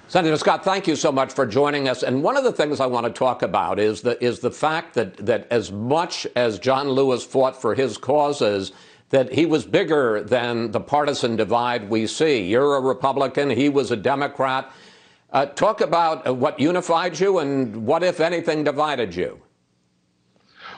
Senator Scott, thank you so much for joining us. And one of the things I want to talk about is the fact that as much as John Lewis fought for his causes, that he was bigger than the partisan divide we see. You're a Republican. He was a Democrat. Talk about what unified you and what, if anything, divided you.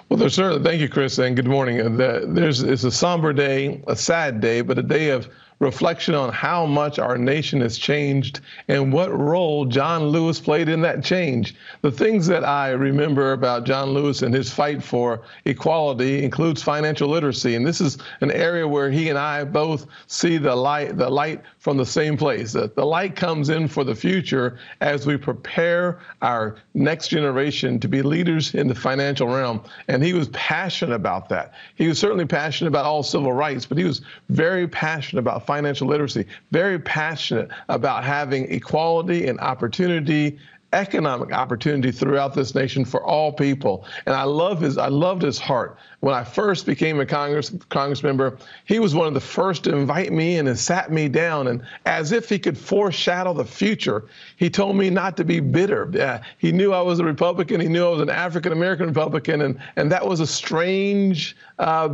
Well, there's certainly, thank you, Chris, and good morning. It's a somber day, a sad day, but a day of reflection on how much our nation has changed and what role John Lewis played in that change. The things that I remember about John Lewis and his fight for equality includes financial literacy. And this is an area where he and I both see the light from the same place. The light comes in for the future as we prepare our next generation to be leaders in the financial realm. And he was passionate about that. He was certainly passionate about all civil rights, but he was very passionate about financial literacy, very passionate about having equality and opportunity, economic opportunity throughout this nation for all people. And I loved his heart. When I first became a Congress member, he was one of the first to invite me in and sat me down. And as if he could foreshadow the future, he told me not to be bitter. He knew I was a Republican. He knew I was an African-American Republican. And that was a strange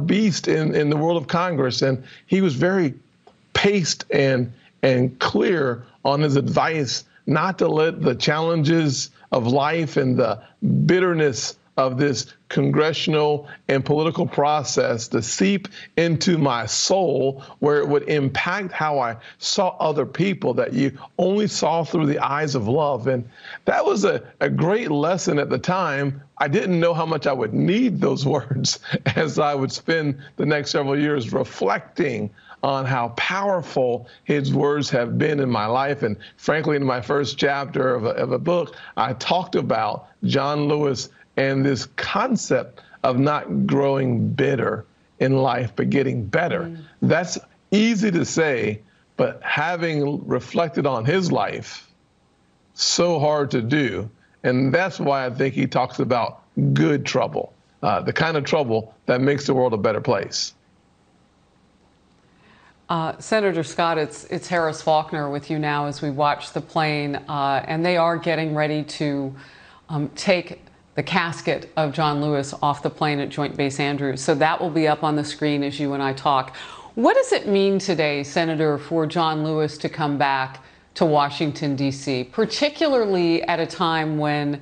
beast in the world of Congress. And he was very paced and clear on his advice not to let the challenges of life and the bitterness of this congressional and political process to seep into my soul, where it would impact how I saw other people, that you only saw through the eyes of love. And that was a great lesson at the time. I didn't know how much I would need those words as I would spend the next several years reflecting on how powerful his words have been in my life. And frankly, in my first chapter of a book, I talked about John Lewis and this concept of not growing bitter in life, but getting better. That's easy to say, but having reflected on his life, so hard to do. And that's why I think he talks about good trouble, the kind of trouble that makes the world a better place. Senator Scott, it's Harris Faulkner with you now as we watch the plane, and they are getting ready to take the casket of John Lewis off the plane at Joint Base Andrews. So that will be up on the screen as you and I talk. What does it mean today, Senator, for John Lewis to come back to Washington, D.C., particularly at a time when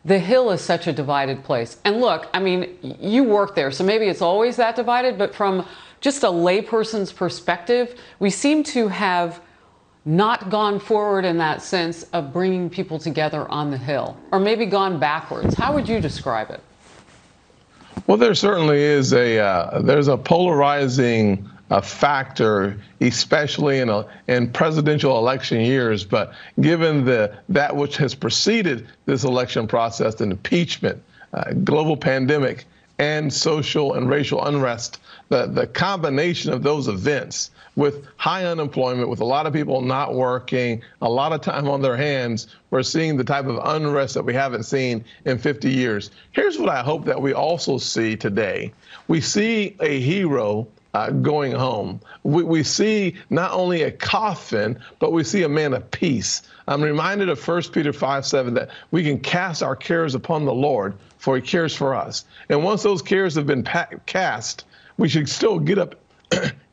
the Hill is such a divided place? And look, I mean, you work there, so maybe it's always that divided, but from just a layperson's perspective, we seem to have not gone forward in that sense of bringing people together on the Hill, or maybe gone backwards. How would you describe it? Well, there certainly is there's a polarizing factor, especially in presidential election years. But given that which has preceded this election process, the impeachment, global pandemic, and social and racial unrest, the combination of those events with high unemployment, with a lot of people not working, a lot of time on their hands, we're seeing the type of unrest that we haven't seen in 50 years. Here's what I hope that we also see today. We see a hero going home. We see not only a coffin, but we see a man of peace. I'm reminded of 1 Peter 5:7 that we can cast our cares upon the Lord, for he cares for us. And once those cares have been cast, we should still get up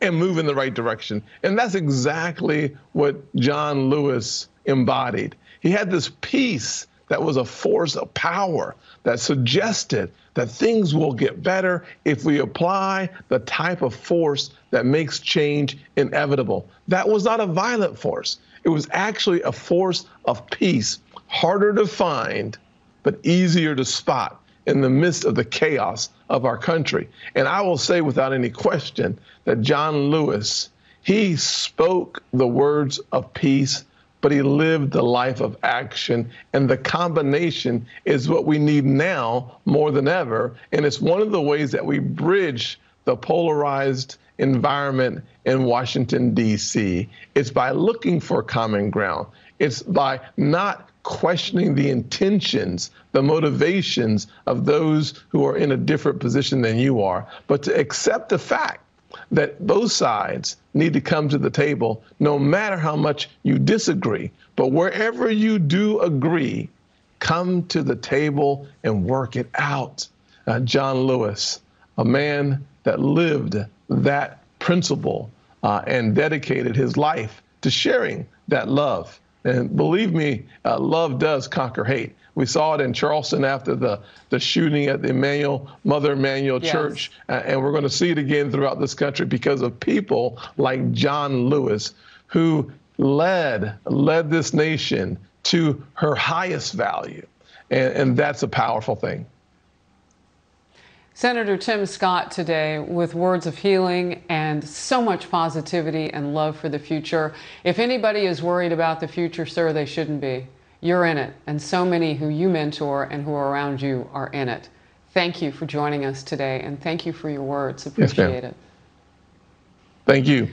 and move in the right direction. And that's exactly what John Lewis embodied. He had this peace that was a force of power that suggested that things will get better if we apply the type of force that makes change inevitable. That was not a violent force. It was actually a force of peace, harder to find, but easier to spot in the midst of the chaos of our country. And I will say without any question that John Lewis, he spoke the words of peace, but he lived the life of action. And the combination is what we need now more than ever. And it's one of the ways that we bridge the polarized environment in Washington, D.C. It's by looking for common ground. It's by not questioning the intentions, the motivations of those who are in a different position than you are, but to accept the fact that those sides need to come to the table no matter how much you disagree. But wherever you do agree, come to the table and work it out. John Lewis, a man that lived that principle and dedicated his life to sharing that love. And believe me, love does conquer hate. We saw it in Charleston after the shooting at the Mother Emanuel Yes. Church, and we're going to see it again throughout this country because of people like John Lewis, who led this nation to her highest value, and that's a powerful thing. Senator Tim Scott today with words of healing and so much positivity and love for the future. If anybody is worried about the future, sir, they shouldn't be. You're in it, and so many who you mentor and who are around you are in it. Thank you for joining us today, and thank you for your words. Appreciate it. Thank you.